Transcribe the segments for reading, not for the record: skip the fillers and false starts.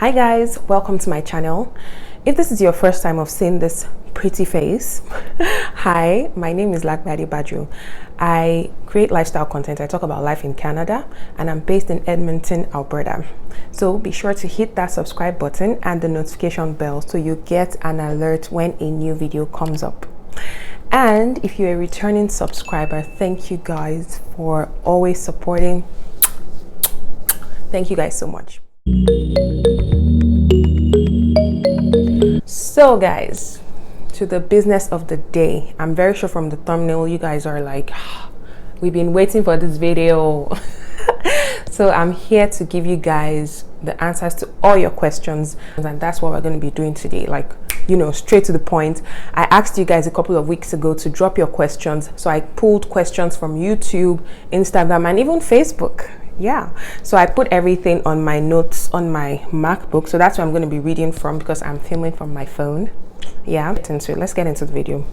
Hi guys, welcome to my channel. If this is your first time of seeing this pretty face, hi, my name is Lakbadi Badru. I create lifestyle content. I talk about life in Canada and I'm based in Edmonton, Alberta. So be sure to hit that subscribe button and the notification bell so you get an alert when a new video comes up. And if you're a returning subscriber, thank you guys for always supporting. Thank you guys so much. So guys, to the business of the day. I'm very sure from the thumbnail you guys are like, we've been waiting for this video. So I'm here to give you guys the answers to all your questions, and that's what we're going to be doing today, like, you know, straight to the point. I asked you guys a couple of weeks ago to drop your questions, so I pulled questions from YouTube, Instagram, and even Facebook. Yeah, so I put everything on my notes on my MacBook, so that's what I'm going to be reading from because I'm filming from my phone. Yeah, let's get into the video.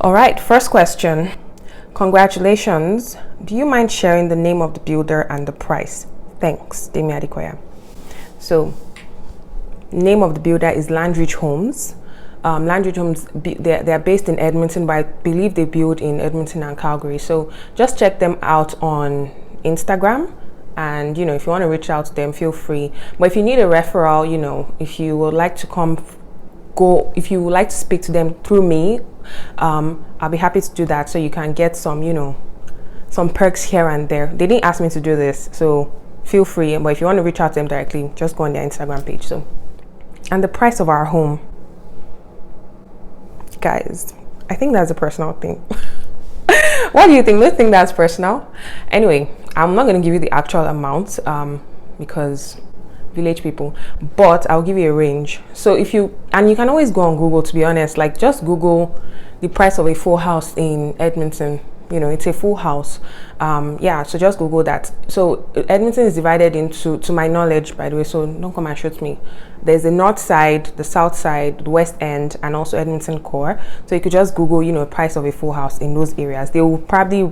All right, first question. Congratulations. Do you mind sharing the name of the builder and the price? Thanks, Demi Adekoya. So, name of the builder is Landridge Homes. Landridge Homes, they're based in Edmonton, but I believe they build in Edmonton and Calgary. So just check them out on Instagram, and you know, if you want to reach out to them, feel free. But if you need a referral, you know, if you would like to if you would like to speak to them through me, I'll be happy to do that, so you can get some, you know, some perks here and there. They didn't ask me to do this, so feel free. But if you want to reach out to them directly, just go on their Instagram page. So, and the price of our home, guys, I think that's a personal thing. What do you think? Do you think that's personal? Anyway, I'm not going to give you the actual amount because village people, but I'll give you a range. So if you, and you can always go on Google, to be honest, like just Google the price of a full house in Edmonton. You know, it's a full house. Yeah, so just Google that. So Edmonton is divided into, to my knowledge, by the way, so don't come and shoot me. There's the north side, the south side, the west end, and also Edmonton core. So you could just Google, you know, price of a full house in those areas. They will probably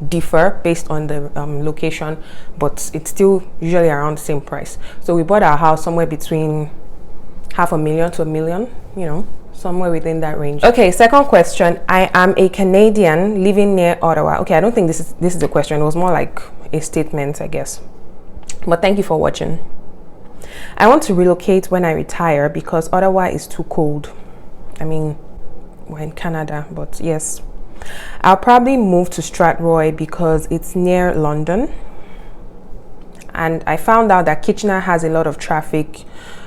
differ based on the location, but it's still usually around the same price. So we bought our house somewhere between $500,000 to $1 million, you know, somewhere within that range. Okay, second question. I am a Canadian living near Ottawa. Okay, I don't think this is a question. It was more like a statement, I guess. But thank you for watching. I want to relocate when I retire because Ottawa is too cold. I mean, we're in Canada, but yes. I'll probably move to Strathroy because it's near London. And I found out that Kitchener has a lot of traffic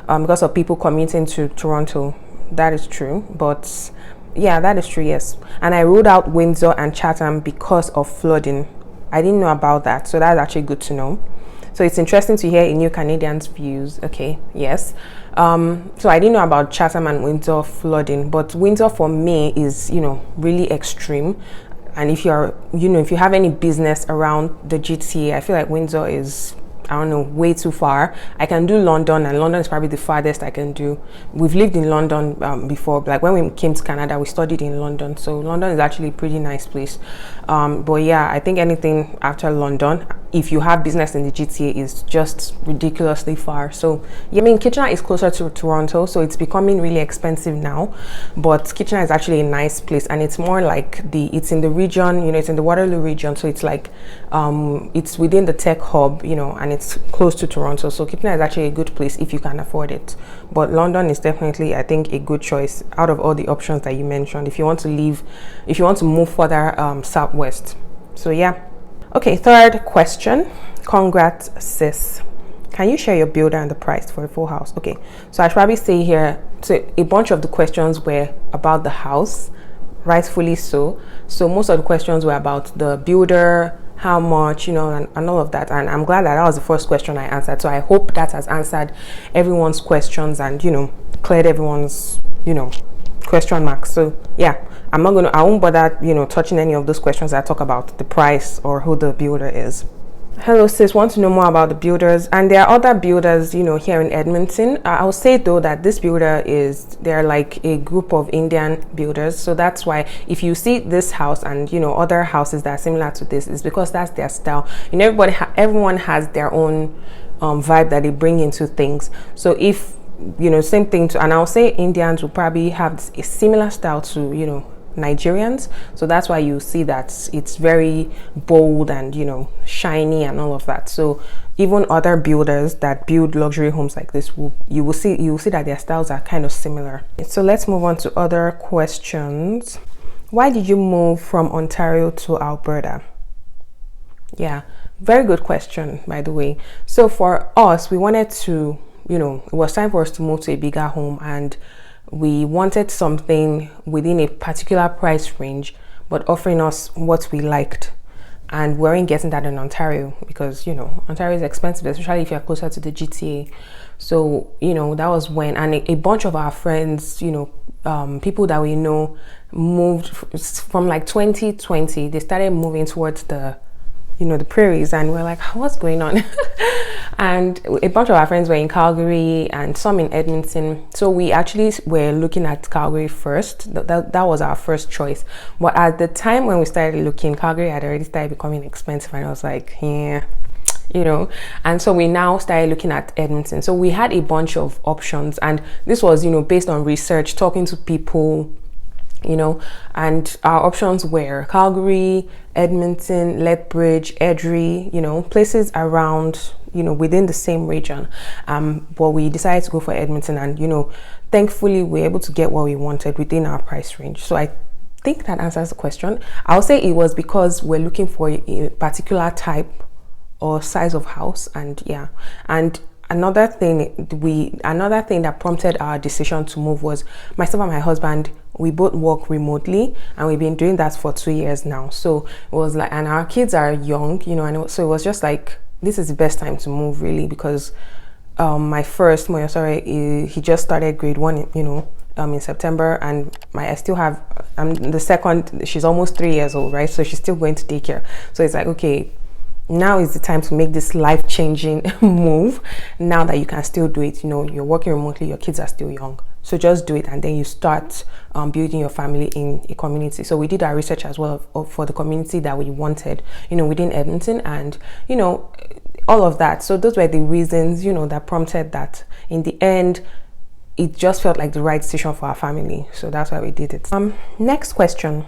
because of people commuting to Toronto. That is true, but yeah, that is true, yes. And I ruled out Windsor and Chatham because of flooding. I didn't know about that, so that's actually good to know. So it's interesting to hear a new Canadian's views. Okay, yes. So I didn't know about Chatham and Windsor flooding, but Windsor for me is, you know, really extreme. And if you're, you know, if you have any business around the GTA, I feel like Windsor is, I don't know, way too far. I can do London, and London is probably the farthest I can do. We've lived in London before, like when we came to Canada, we studied in London. So London is actually a pretty nice place. But yeah, I think anything after London, if you have business in the GTA, is just ridiculously far. So yeah, I mean, Kitchener is closer to Toronto, so it's becoming really expensive now. But Kitchener is actually a nice place, and it's more like it's in the region, you know, it's in the Waterloo region. So it's like, it's within the tech hub, you know, and it's close to Toronto. So Kitchener is actually a good place if you can afford it. But London is definitely, I think, a good choice out of all the options that you mentioned if you want to leave, if you want to move further southwest. So yeah. Okay, third question. Congrats, sis. Can you share your builder and the price for a full house? Okay, so I should probably say here, so a bunch of the questions were about the house, rightfully so. So most of the questions were about the builder, how much, you know, and all of that. And I'm glad that was the first question I answered. So I hope that has answered everyone's questions and, you know, cleared everyone's, you know, question marks. So yeah, I won't bother, you know, touching any of those questions that talk about the price or who the builder is. Hello sis, want to know more about the builders, and there are other builders, you know, here in Edmonton. I'll say though that this builder they're like a group of Indian builders, so that's why if you see this house and, you know, other houses that are similar to this, is because that's their style. You know, everyone has their own vibe that they bring into things. So if, you know, same thing to, and I'll say Indians will probably have a similar style to, you know, Nigerians. So that's why you see that it's very bold and, you know, shiny and all of that. So even other builders that build luxury homes like this, you will see that their styles are kind of similar. So let's move on to other questions. Why did you move from Ontario to Alberta? Yeah, very good question, by the way. So for us, we wanted to, you know, it was time for us to move to a bigger home, and we wanted something within a particular price range, but offering us what we liked. And we weren't getting that in Ontario because, you know, Ontario is expensive, especially if you're closer to the GTA. So, you know, that was when, and a bunch of our friends, you know, people that we know moved from like 2020, they started moving towards the, you know, the prairies, and we're like, what's going on? And a bunch of our friends were in Calgary and some in Edmonton. So we actually were looking at Calgary first. That was our first choice. But at the time when we started looking, Calgary had already started becoming expensive, and I was like, yeah, you know. And so we now started looking at Edmonton. So we had a bunch of options, and this was, you know, based on research, talking to people, you know, and our options were Calgary, Edmonton, Lethbridge, Airdrie, you know, places around, you know, within the same region. But we decided to go for Edmonton, and, you know, thankfully we were able to get what we wanted within our price range. So I think that answers the question. I'll say it was because we're looking for a particular type or size of house, and yeah. And another thing that prompted our decision to move was myself and my husband, we both work remotely, and we've been doing that for 2 years now. So it was like, and our kids are young, you know, and so it was just like, this is the best time to move, really, because my first, he just started grade 1, you know, in September, and I'm the second, she's almost 3 years old, right? So she's still going to daycare. So it's like, okay, now is the time to make this life-changing move, now that you can still do it. You know, you're working remotely, your kids are still young, so just do it, and then you start building your family in a community. So we did our research as well for the community that we wanted, you know, within Edmonton, and, you know, all of that. So those were the reasons, you know, that prompted that. In the end, it just felt like the right decision for our family, so that's why we did it. Next question.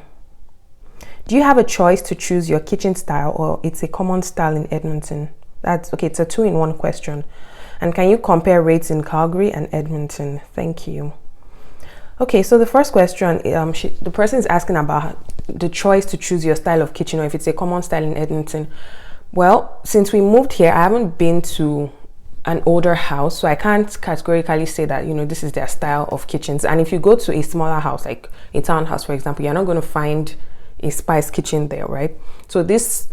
Do you have a choice to choose your kitchen style, or it's a common style in Edmonton? That's okay, it's a 2-in-1 question. And can you compare rates in Calgary and Edmonton? Thank you. Okay, so the first question, the person is asking about the choice to choose your style of kitchen, or if it's a common style in Edmonton. Well, since we moved here, I haven't been to an older house, so I can't categorically say that, you know, this is their style of kitchens. And if you go to a smaller house, like a townhouse, for example, you're not going to find a spice kitchen there, right? So this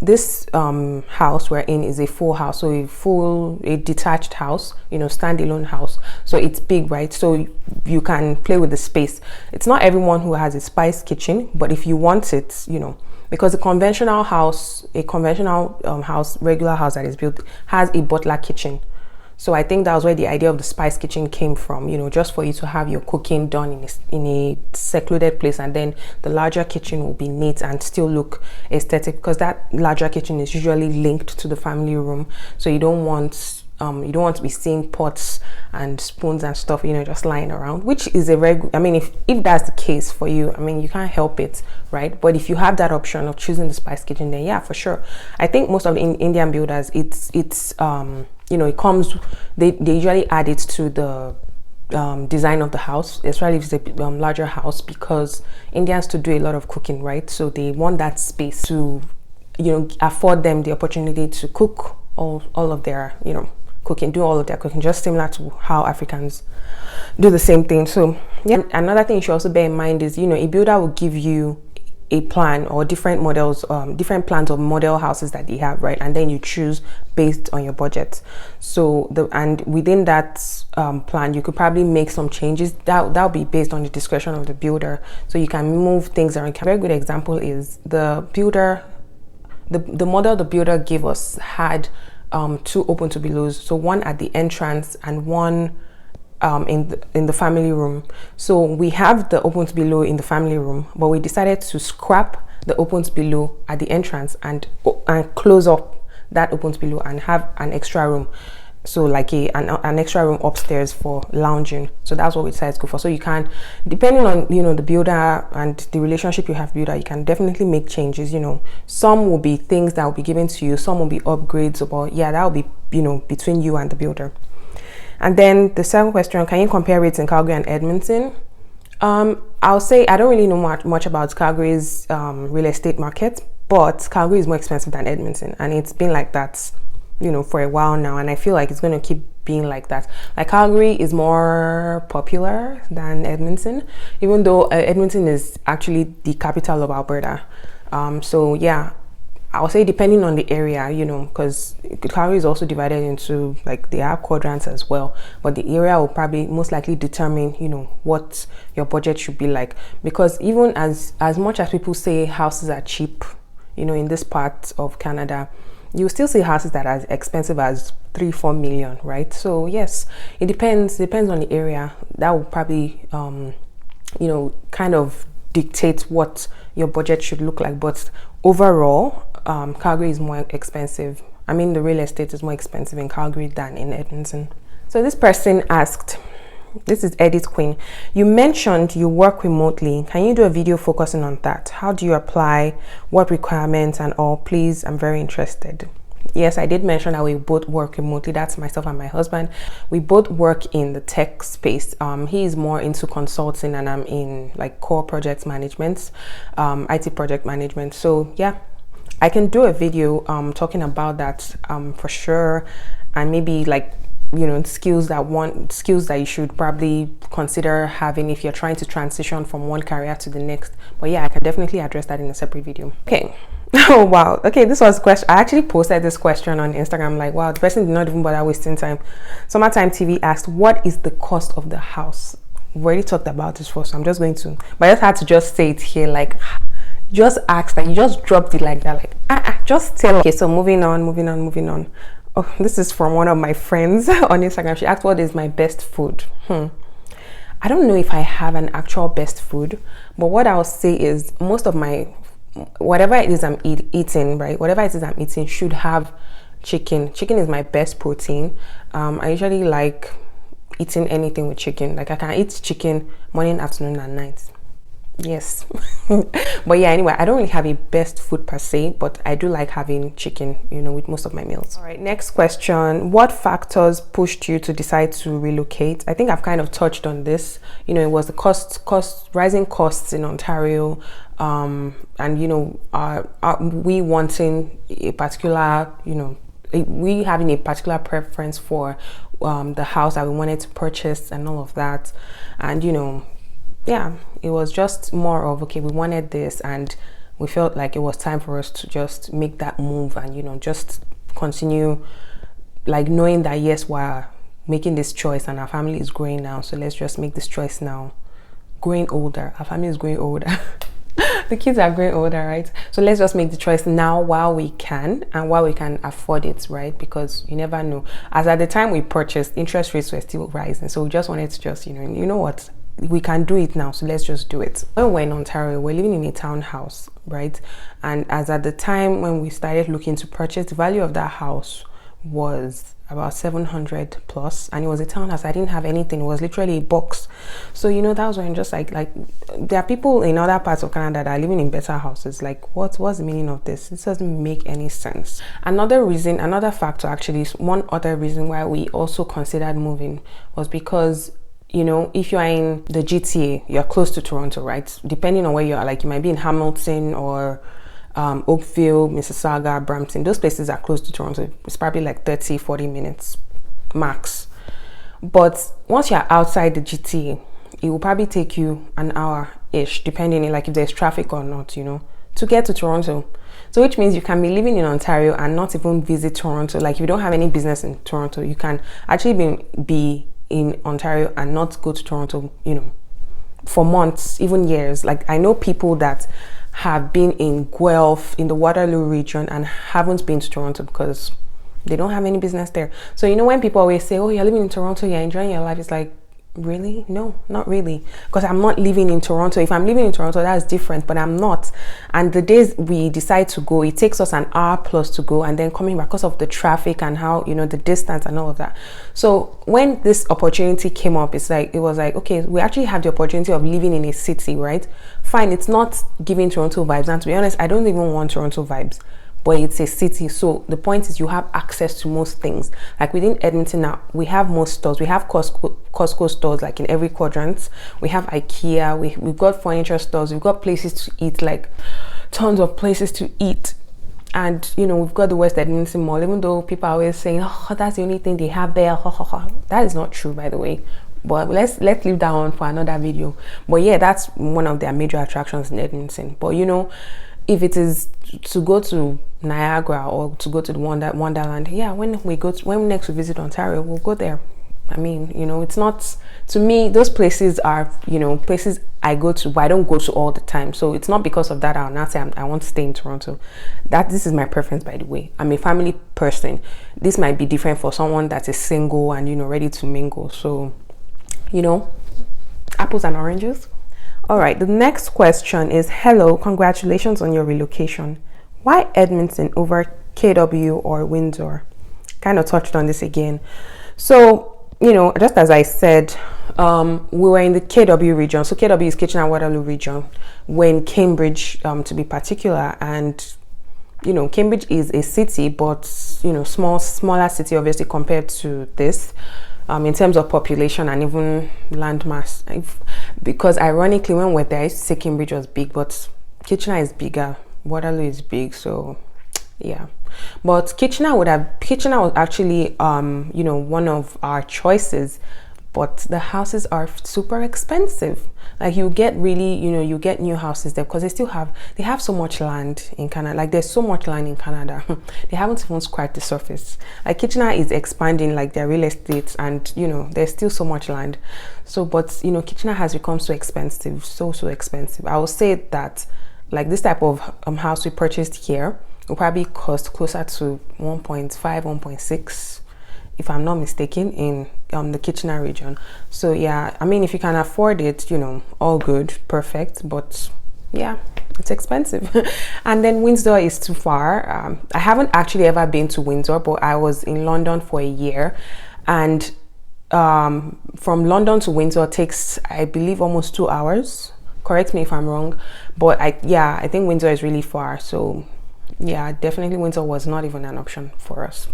house we're in is a full house, so a detached house, you know, standalone house. So it's big, right? So you can play with the space. It's not everyone who has a spice kitchen, but if you want it, you know, because a conventional house, regular house that is built, has a butler kitchen. So I think that was where the idea of the spice kitchen came from, you know, just for you to have your cooking done in a secluded place, and then the larger kitchen will be neat and still look aesthetic, because that larger kitchen is usually linked to the family room. So you don't want to be seeing pots and spoons and stuff, you know, just lying around, which is a very good, I mean, if that's the case for you, I mean, you can't help it, right? But if you have that option of choosing the spice kitchen, then yeah, for sure. I think most of the Indian builders, it's you know, it comes, they usually add it to the design of the house, especially if it's a larger house, because Indians to do a lot of cooking, right? So they want that space to, you know, afford them the opportunity to cook all of their, you know, do all of their cooking, just similar to how Africans do the same thing. So yeah, another thing you should also bear in mind is, you know, a builder will give you a plan or different models, different plans of model houses that they have, right? And then you choose based on your budget. So and within that plan, you could probably make some changes that'll be based on the discretion of the builder. So you can move things around. A very good example is the model the builder gave us had 2 open to belows, so one at the entrance and one in the family room. So we have the open to below in the family room, but we decided to scrap the open to below at the entrance and close up that open to below and have an extra room. So like an extra room upstairs for lounging. So that's what we decided to go for. So you can, depending on, you know, the builder and the relationship you have builder, you can definitely make changes. You know, some will be things that will be given to you, some will be upgrades, but yeah, that will be, you know, between you and the builder. And then the second question, can you compare rates in Calgary and Edmonton? I'll say I don't really know much about Calgary's real estate market, but Calgary is more expensive than Edmonton, and it's been like that, you know, for a while now, and I feel like it's going to keep being like that. Like Calgary is more popular than Edmonton, even though Edmonton is actually the capital of Alberta. So yeah, I'll say depending on the area, you know, because Calgary is also divided into, like, they have quadrants as well, but the area will probably most likely determine, you know, what your budget should be like. Because even as much as people say houses are cheap, you know, in this part of Canada, you still see houses that are as expensive as 3-4 million, right? So yes, it depends on the area. That will probably you know, kind of dictate what your budget should look like. But overall, Calgary is more expensive. I mean, the real estate is more expensive in Calgary than in Edmonton. So this person asked, this is Edith Queen, you mentioned you work remotely. Can you do a video focusing on that? How do you apply? What requirements and all? Please, I'm very interested. Yes, I did mention that we both work remotely. That's myself and my husband. We both work in the tech space. He is more into consulting and I'm in like core project management, IT project management. So yeah, I can do a video talking about that for sure, and maybe like, you know, skills that you should probably consider having if you're trying to transition from one career to the next. But yeah, I can definitely address that in a separate video. Okay. Oh wow. Okay, this was a question. I actually posted this question on Instagram. Like, wow, the person did not even bother wasting time. Summertime TV asked, what is the cost of the house? We already talked about this first, so I'm just going to, but I just had to just say it here, like, just ask, like, you just dropped it like that, like, just tell. Okay, so moving on. Oh, this is from one of my friends on Instagram. She asked, what is my best food? I don't know if I have an actual best food, but what I'll say is most of my, whatever it is I'm eating, right? Whatever it is I'm eating should have chicken. Chicken is my best protein. I usually like eating anything with chicken. Like I can eat chicken morning, afternoon, and night. Yes. But yeah, anyway, I don't really have a best food per se, but I do like having chicken, you know, with most of my meals. All right, next question. What factors pushed you to decide to relocate? I think I've kind of touched on this. You know, it was the rising costs in Ontario, and you know, we wanting a particular, you know, we having a particular preference for the house that we wanted to purchase and all of that. And you know, yeah, it was just more of, okay, we wanted this and we felt like it was time for us to just make that move and, you know, just continue, like, knowing that yes, we're making this choice and our family is growing now, so let's just make this choice now. Growing older, our family is growing older. The kids are growing older, right? So let's just make the choice now while we can and while we can afford it, right? Because you never know. As at the time we purchased, interest rates were still rising, so we just wanted to just, you know what, we can do it now, so let's just do it. When we're in Ontario, we're living in a townhouse, right? And as at the time when we started looking to purchase, the value of that house was about 700 plus, and it was a townhouse. I didn't have anything. It was literally a box. So you know, that was when just like there are people in other parts of Canada that are living in better houses. Like, what's the meaning of this? This doesn't make any sense. Another factor, actually, one other reason why we also considered moving was because, you know, if you're in the GTA, you're close to Toronto, right? Depending on where you are, like you might be in Hamilton or Oakville, Mississauga, Brampton. Those places are close to Toronto. It's probably like 30-40 minutes max. But once you're outside the GTA, it will probably take you an hour-ish, depending on like if there's traffic or not, you know, to get to Toronto. So which means you can be living in Ontario and not even visit Toronto. Like if you don't have any business in Toronto, you can actually be in Ontario and not go to Toronto, you know, for months, even years. Like I know people that have been in Guelph, in the Waterloo region, and haven't been to Toronto because they don't have any business there. So you know, when people always say, oh, you're living in Toronto, you're enjoying your life, it's like, Really? No, not really. Because I'm not living in Toronto. If I'm living in Toronto, that's different, but I'm not. And the days we decide to go, it takes us an hour plus to go, and then coming back because of the traffic and how, the distance and all of that. So when this opportunity came up, it was like, okay, we actually have the opportunity of living in a city, right? Fine, it's not giving Toronto vibes. And to be honest, I don't even want Toronto vibes. But it's a city, so the point is you have access to most things. Like within Edmonton now, we have most stores. We have Costco stores like in every quadrant. We have IKEA. We've got furniture stores. We've got places to eat, like tons of places to eat. And we've got the West Edmonton Mall. Even though people are always saying, "Oh, that's the only thing they have there." That is not true, by the way. But let's leave that on for another video. But yeah, that's one of their major attractions in Edmonton. But if it is to go to Niagara or to go to the Wonderland, yeah, when next we visit Ontario, we'll go there. I mean, it's not, to me, those places are, places I go to, but I don't go to all the time. So it's not because of that I'll not say I want to stay in Toronto. This is my preference, by the way. I'm a family person. This might be different for someone that is single and, ready to mingle. So, apples and oranges. All right, the next question is, hello, congratulations on your relocation. Why Edmonton over KW or Windsor? Kind of touched on this again. So, just as I said, we were in the KW region. So KW is Kitchener-Waterloo region. We're in Cambridge, to be particular. And, Cambridge is a city, but, smaller city, obviously, compared to this. In terms of population and even landmass, because ironically when we're there, I used to say Cambridge was big, but Kitchener is bigger, Waterloo is big, so yeah. But Kitchener was actually one of our choices, but the houses are super expensive. Like you get really, you get new houses there because they have so much land in Canada. Like there's so much land in Canada. They haven't even scratched the surface. Like Kitchener is expanding like their real estate, and there's still so much land. So, but Kitchener has become so expensive, so expensive. I will say that like this type of house we purchased here will probably cost closer to 1.5, 1.6. if I'm not mistaken, in the Kitchener region. So yeah, I mean, if you can afford it, all good, perfect, but yeah, it's expensive. And then Windsor is too far. I haven't actually ever been to Windsor, but I was in London for a year, and from London to Windsor takes, I believe, almost 2 hours. Correct me if I'm wrong, but I think Windsor is really far. So yeah, definitely Windsor was not even an option for us.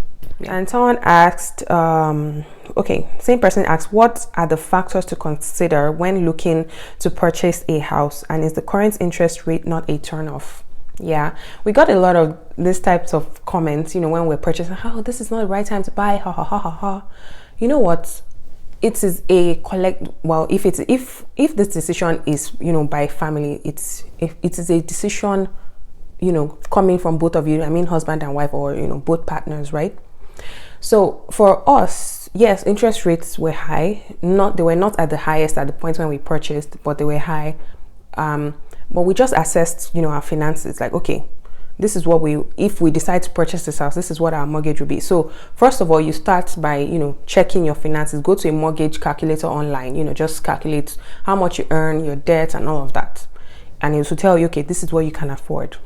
And someone asked, same person asked, what are the factors to consider when looking to purchase a house, and is the current interest rate not a turn-off? Yeah, we got a lot of these types of comments, when we're purchasing, this is not the right time to buy, You know what? It is a if this decision is, by family, it is a decision, coming from both of you, I mean husband and wife, or both partners, right? So for us, yes, interest rates were high. They were not at the highest at the point when we purchased, but they were high. But we just assessed, our finances. Like, okay, this is what if we decide to purchase this house, this is what our mortgage will be. So first of all, you start by, checking your finances. Go to a mortgage calculator online. Just calculate how much you earn, your debt, and all of that, and it will tell you, okay, this is what you can afford.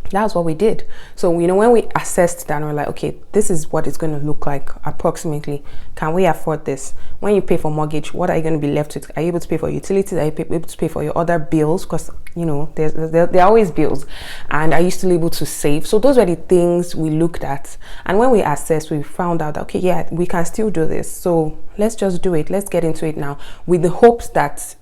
That's what we did. So, when we assessed that, we're like, okay, this is what it's going to look like approximately. Can we afford this? When you pay for mortgage, what are you going to be left with? Are you able to pay for utilities? Are you able to pay for your other bills? Because, there are always bills. And are you still able to save? So those were the things we looked at. And when we assessed, we found out that, okay, yeah, we can still do this. So let's just do it. Let's get into it now, with the hopes that,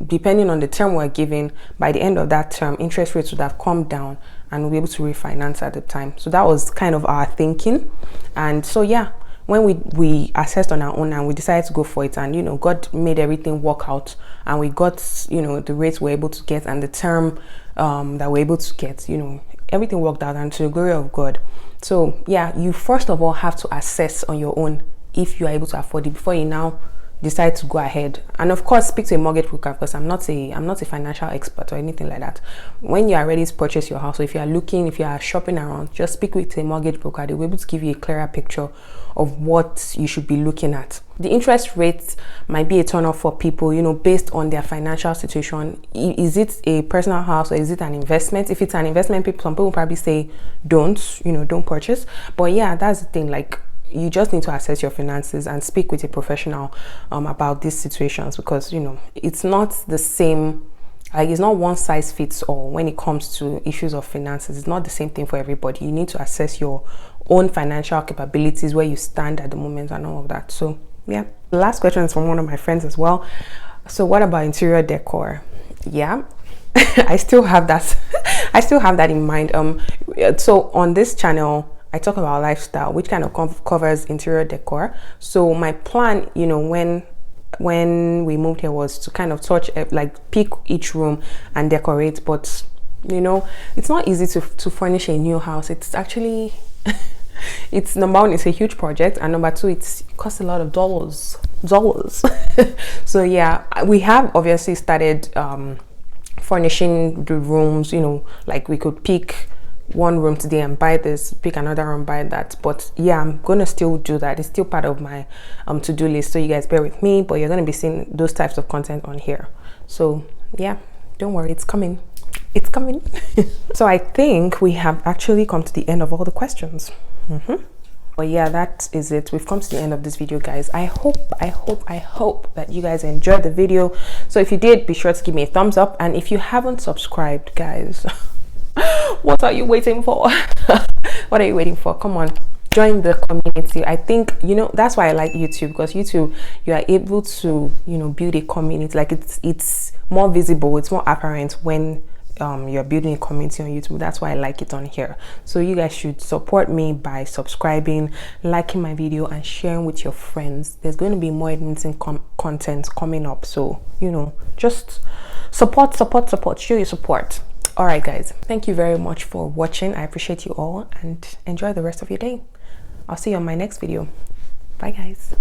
depending on the term we're giving, by the end of that term, interest rates would have come down and we'll be able to refinance at the time. So that was kind of our thinking. And so yeah, when we assessed on our own and we decided to go for it, and God made everything work out, and we got the rates we're able to get and the term that we're able to get, everything worked out, and to the glory of God. So yeah, you first of all have to assess on your own if you are able to afford it before you now decide to go ahead. And of course, speak to a mortgage broker, because I'm not a financial expert or anything like that. When you are ready to purchase your house, or if you are shopping around, just speak with a mortgage broker. They'll be able to give you a clearer picture of what you should be looking at. The interest rate might be a turn off for people, based on their financial situation. Is it a personal house or is it an investment? If it's an investment, some people probably say don't purchase. But yeah, that's the thing. Like, you just need to assess your finances and speak with a professional about these situations, because it's not the same. Like, it's not one size fits all when it comes to issues of finances. It's not the same thing for everybody. You need to assess your own financial capabilities, where you stand at the moment, and all of that. So yeah, the last question is from one of my friends as well. So what about interior decor? Yeah, I still have that. I still have that in mind. So on this channel, I talk about lifestyle, which kind of covers interior decor. So my plan, when we moved here, was to kind of pick each room and decorate. But it's not easy to furnish a new house. It's actually it's, number one, it's a huge project, and number two, it costs a lot of dollars. So yeah, we have obviously started furnishing the rooms. Like, we could pick one room today and buy this, pick another room, buy that. But yeah, I'm gonna still do that. It's still part of my to-do list, so you guys bear with me. But you're gonna be seeing those types of content on here. So yeah, don't worry, it's coming. So I think we have actually come to the end of all the questions. But yeah, that is it. We've come to the end of this video, guys. I hope that you guys enjoyed the video. So if you did, be sure to give me a thumbs up. And if you haven't subscribed, guys, what are you waiting for? What are you waiting for? Come on, join the community. I think that's why I like YouTube, because YouTube, you are able to build a community. Like, it's more visible, it's more apparent when you're building a community on YouTube. That's why I like it on here. So you guys should support me by subscribing, liking my video, and sharing with your friends. There's going to be more Edmonton content coming up, so just support, show your support. All right, guys, thank you very much for watching. I appreciate you all, and enjoy the rest of your day. I'll see you on my next video. Bye, guys.